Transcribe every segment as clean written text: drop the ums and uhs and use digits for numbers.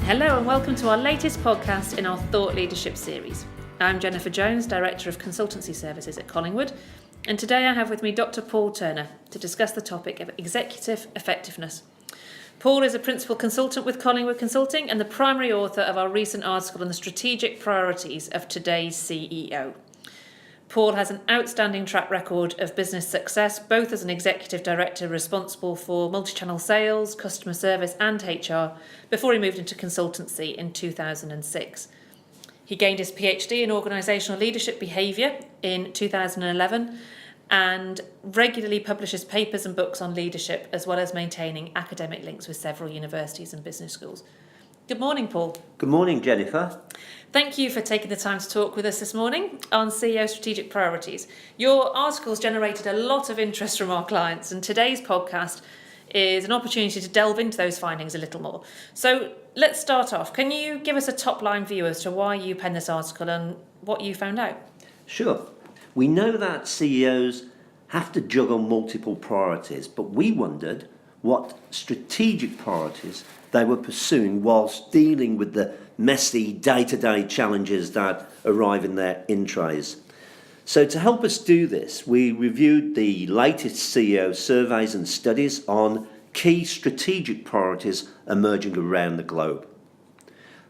Hello and welcome to our latest podcast in our Thought Leadership series. I'm Jennifer Jones, Director of Consultancy Services at Collingwood, and today I have with me Dr. Paul Turner to discuss the topic of executive effectiveness. Paul is a Principal Consultant with Collingwood Consulting and the primary author of our recent article on the strategic priorities of today's CEO. Paul has an outstanding track record of business success, both as an executive director responsible for multi-channel sales, customer service and HR, before he moved into consultancy in 2006. He gained his PhD in organisational leadership behaviour in 2011 and regularly publishes papers and books on leadership, as well as maintaining academic links with several universities and business schools. Good morning, Paul. Good morning, Jennifer. Thank you for taking the time to talk with us this morning on CEO strategic priorities. Your article's generated a lot of interest from our clients, and today's podcast is an opportunity to delve into those findings a little more. So let's start off. Can you give us a top-line view as to why you penned this article and what you found out? Sure. We know that CEOs have to juggle multiple priorities, but we wondered what strategic priorities they were pursuing whilst dealing with the messy day-to-day challenges that arrive in their in-trays. So to help us do this, we reviewed the latest CEO surveys and studies on key strategic priorities emerging around the globe.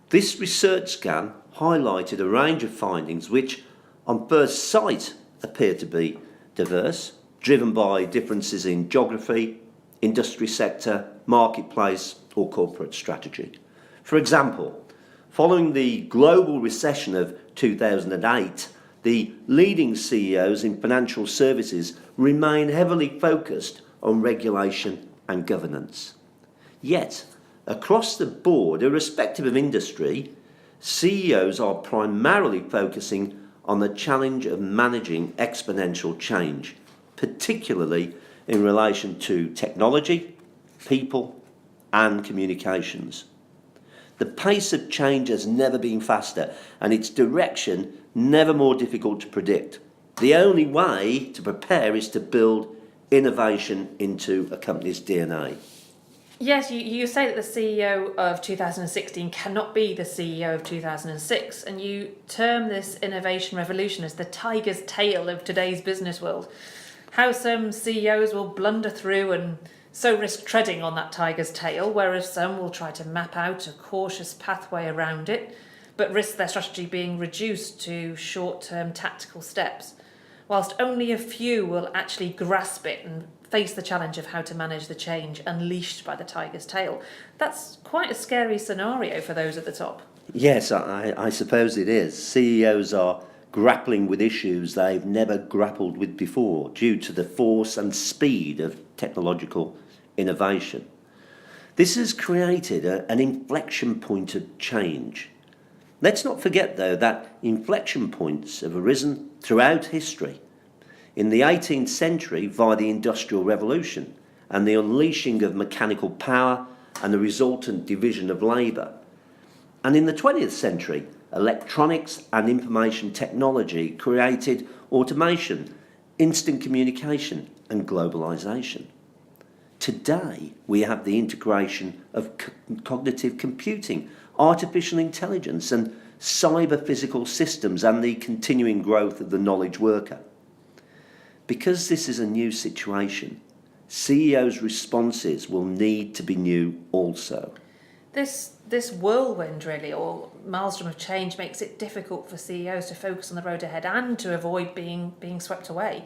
This research scan highlighted a range of findings which, on first sight, appear to be diverse, driven by differences in geography, industry sector, marketplace or corporate strategy. For example, following the global recession of 2008, the leading CEOs in financial services remain heavily focused on regulation and governance. Yet, across the board, irrespective of industry, CEOs are primarily focusing on the challenge of managing exponential change, particularly in relation to technology, people, and communications. The pace of change has never been faster, and its direction never more difficult to predict. The only way to prepare is to build innovation into a company's DNA. Yes, you say that the CEO of 2016 cannot be the CEO of 2006, and you term this innovation revolution as the tiger's tail of today's business world. How some CEOs will blunder through and so risk treading on that tiger's tail, whereas some will try to map out a cautious pathway around it, but risk their strategy being reduced to short-term tactical steps, whilst only a few will actually grasp it and face the challenge of how to manage the change unleashed by the tiger's tail. That's quite a scary scenario for those at the top. Yes, I suppose it is. CEOs are grappling with issues they've never grappled with before due to the force and speed of technological innovation. This has created an inflection point of change. Let's not forget, though, that inflection points have arisen throughout history. In the 18th century, via the Industrial Revolution and the unleashing of mechanical power and the resultant division of labour. And in the 20th century, electronics and information technology created automation, instant communication and globalisation. Today, we have the integration of cognitive computing, artificial intelligence and cyber-physical systems and the continuing growth of the knowledge worker. Because this is a new situation, CEOs' responses will need to be new also. This whirlwind, really, or maelstrom of change, makes it difficult for CEOs to focus on the road ahead and to avoid being swept away.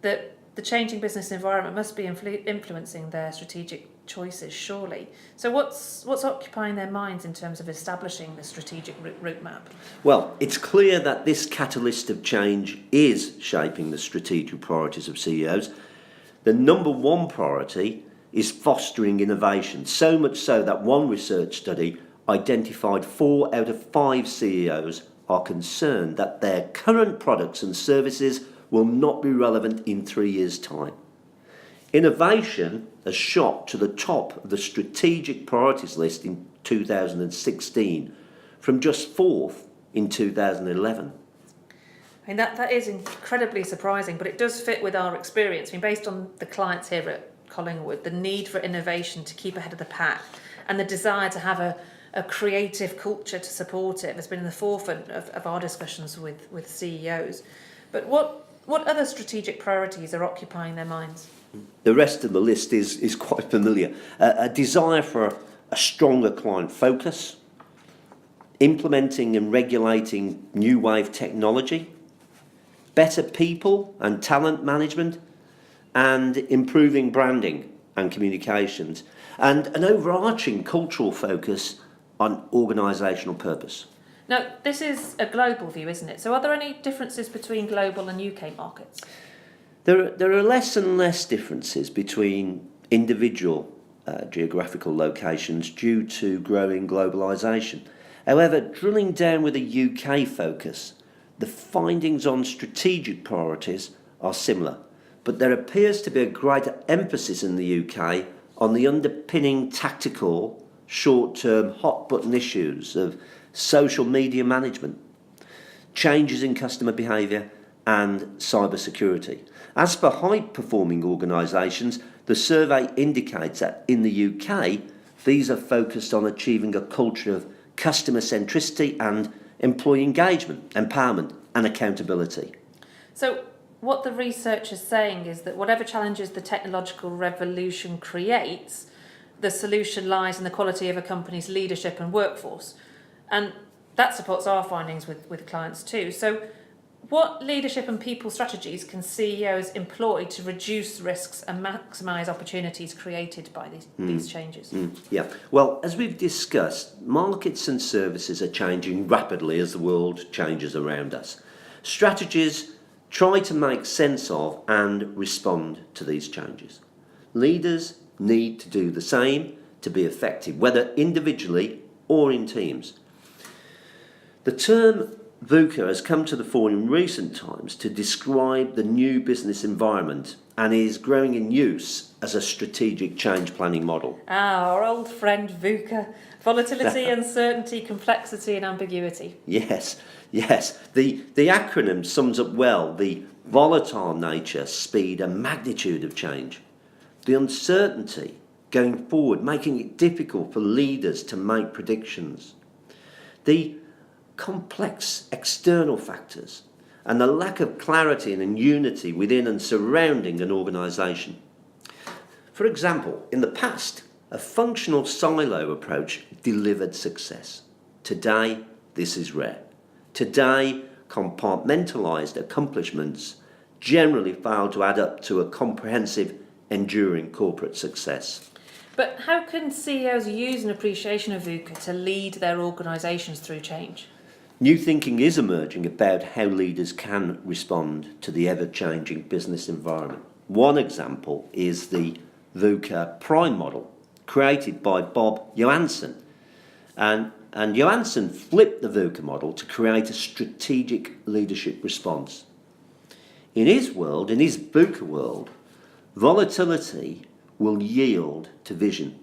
The changing business environment must be influencing their strategic choices, surely. So what's occupying their minds in terms of establishing the strategic route map? Well, it's clear that this catalyst of change is shaping the strategic priorities of CEOs. The number one priority is fostering innovation, so much so that one research study identified 4 out of 5 CEOs are concerned that their current products and services will not be relevant in 3 years' time. Innovation has shot to the top of the strategic priorities list in 2016, from just 4th in 2011. I mean, that is incredibly surprising, but it does fit with our experience. I mean, based on the clients here at Collingwood, the need for innovation to keep ahead of the pack and the desire to have a a creative culture to support it has been in the forefront of our discussions with CEOs. But what other strategic priorities are occupying their minds? The rest of the list is quite familiar. A desire for a stronger client focus, implementing and regulating new wave technology, better people and talent management, and improving branding and communications, and an overarching cultural focus on organisational purpose. Now, this is a global view, isn't it? So are there any differences between global and UK markets? There are less and less differences between individual geographical locations due to growing globalisation. However, drilling down with a UK focus, the findings on strategic priorities are similar, but there appears to be a greater emphasis in the UK on the underpinning tactical, short-term, hot-button issues of social media management, changes in customer behaviour and cyber security. As for high-performing organisations, the survey indicates that in the UK, these are focused on achieving a culture of customer centricity and employee engagement, empowerment and accountability. So what the research is saying is that whatever challenges the technological revolution creates, the solution lies in the quality of a company's leadership and workforce. And that supports our findings with clients too. So what leadership and people strategies can CEOs employ to reduce risks and maximise opportunities created by these changes? Yeah, well, as we've discussed, markets and services are changing rapidly as the world changes around us. Strategies try to make sense of and respond to these changes. Leaders need to do the same to be effective, whether individually or in teams. The term VUCA has come to the fore in recent times to describe the new business environment and is growing in use as a strategic change planning model. Our old friend VUCA. Volatility, uncertainty, complexity and ambiguity. Yes. The acronym sums up well the volatile nature, speed and magnitude of change. The uncertainty going forward, making it difficult for leaders to make predictions. The complex external factors and the lack of clarity and unity within and surrounding an organisation. For example, in the past, a functional silo approach delivered success. Today, this is rare. Today, compartmentalised accomplishments generally fail to add up to a comprehensive, enduring corporate success. But how can CEOs use an appreciation of VUCA to lead their organisations through change? New thinking is emerging about how leaders can respond to the ever-changing business environment. One example is the VOCA Prime model, created by Bob Johansson. And Johansson flipped the VUCA model to create a strategic leadership response. In his world, in his VUCA world, volatility will yield to vision,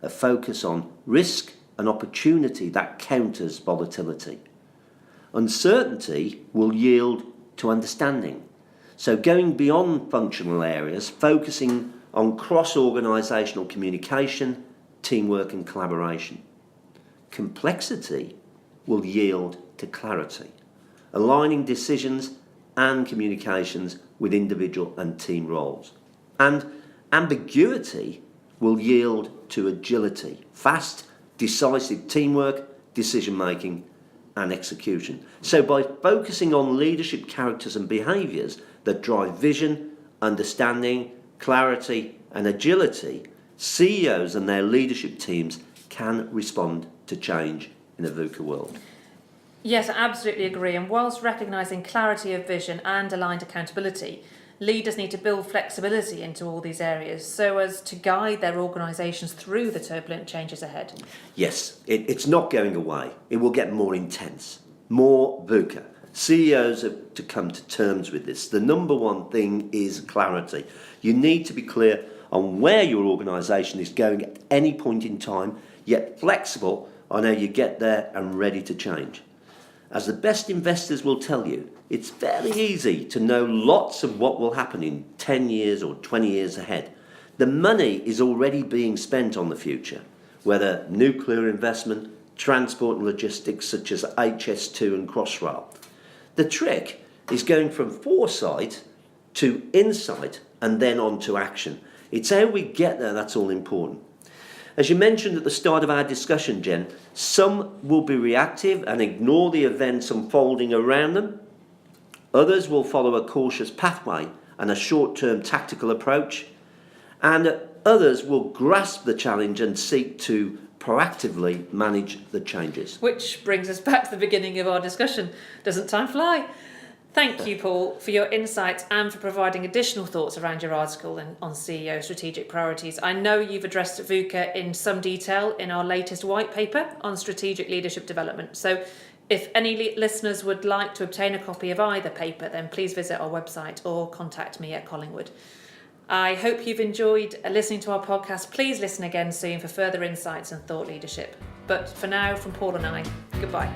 a focus on risk and opportunity that counters volatility. Uncertainty will yield to understanding. So going beyond functional areas, focusing on cross-organisational communication, teamwork and collaboration. Complexity will yield to clarity, aligning decisions and communications with individual and team roles. And ambiguity will yield to agility, fast, decisive teamwork, decision-making and execution. So by focusing on leadership characters and behaviours that drive vision, understanding, clarity and agility, CEOs and their leadership teams can respond to change in a VUCA world. Yes, I absolutely agree. And whilst recognising clarity of vision and aligned accountability, leaders need to build flexibility into all these areas so as to guide their organisations through the turbulent changes ahead. Yes, it's not going away. It will get more intense, more VUCA. CEOs have to come to terms with this. The number one thing is clarity. You need to be clear on where your organisation is going at any point in time, yet flexible on how you get there and ready to change. As the best investors will tell you, it's fairly easy to know lots of what will happen in 10 years or 20 years ahead. The money is already being spent on the future, whether nuclear investment, transport and logistics such as HS2 and Crossrail. The trick is going from foresight to insight and then on to action. It's how we get there that's all important. As you mentioned at the start of our discussion, Jen, some will be reactive and ignore the events unfolding around them. Others will follow a cautious pathway and a short-term tactical approach. And others will grasp the challenge and seek to proactively manage the changes. Which brings us back to the beginning of our discussion. Doesn't time fly? Thank you, Paul, for your insights and for providing additional thoughts around your article on CEO strategic priorities. I know you've addressed VUCA in some detail in our latest white paper on strategic leadership development. So if any listeners would like to obtain a copy of either paper, then please visit our website or contact me at Collingwood. I hope you've enjoyed listening to our podcast. Please listen again soon for further insights and thought leadership. But for now, from Paul and I, goodbye.